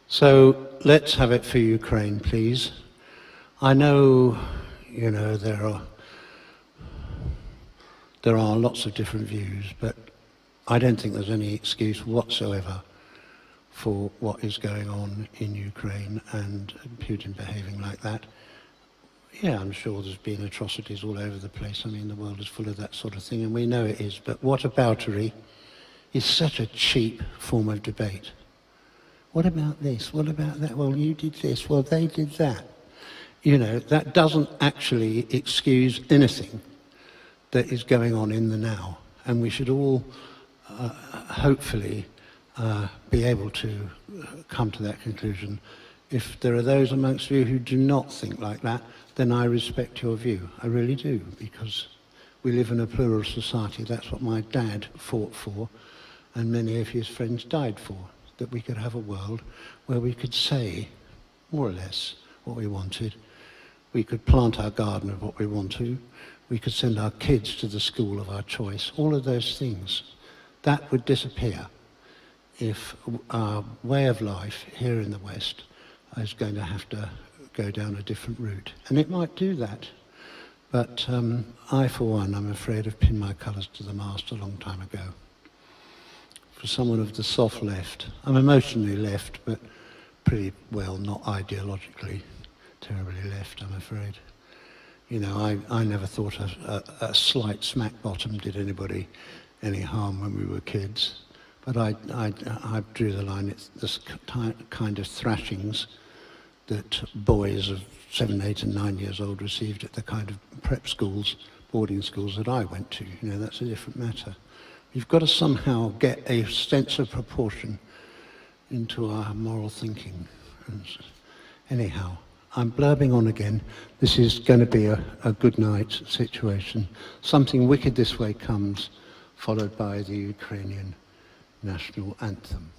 So let's have it for Ukraine, please. I know, there are lots of different views, but I don't think there's any excuse whatsoever for what is going on in Ukraine and Putin behaving like that. Yeah, I'm sure there's been atrocities all over the place. I mean, the world is full of that sort of thing, and we know it is. But whataboutery is such a cheap form of debate. What about this? What about that? Well, you did this. Well, they did that. That doesn't actually excuse anything that is going on in the now. And we should all, hopefully, be able to come to that conclusion. If there are those amongst you who do not think like that, then I respect your view. I really do, because we live in a plural society. That's what my dad fought for, and many of his friends died for, that we could have a world where we could say, more or less, what we wanted. We could plant our garden of what we want to. We could send our kids to the school of our choice. All of those things. That would disappear if our way of life here in the West is going to have to go down a different route. And it might do that. But I, for one, I'm afraid have pinned my colours to the mast a long time ago. For someone of the soft left, I'm emotionally left, but pretty well not ideologically terribly left, I'm afraid. I never thought a slight smack bottom did anybody any harm when we were kids. But I drew the line at this kind of thrashings that boys of 7, 8 and 9 years old received at the kind of prep schools, boarding schools that I went to. That's a different matter. You've got to somehow get a sense of proportion into our moral thinking. Anyhow, I'm blurbing on again. This is going to be a good night situation. Something wicked this way comes, followed by the Ukrainian national anthem.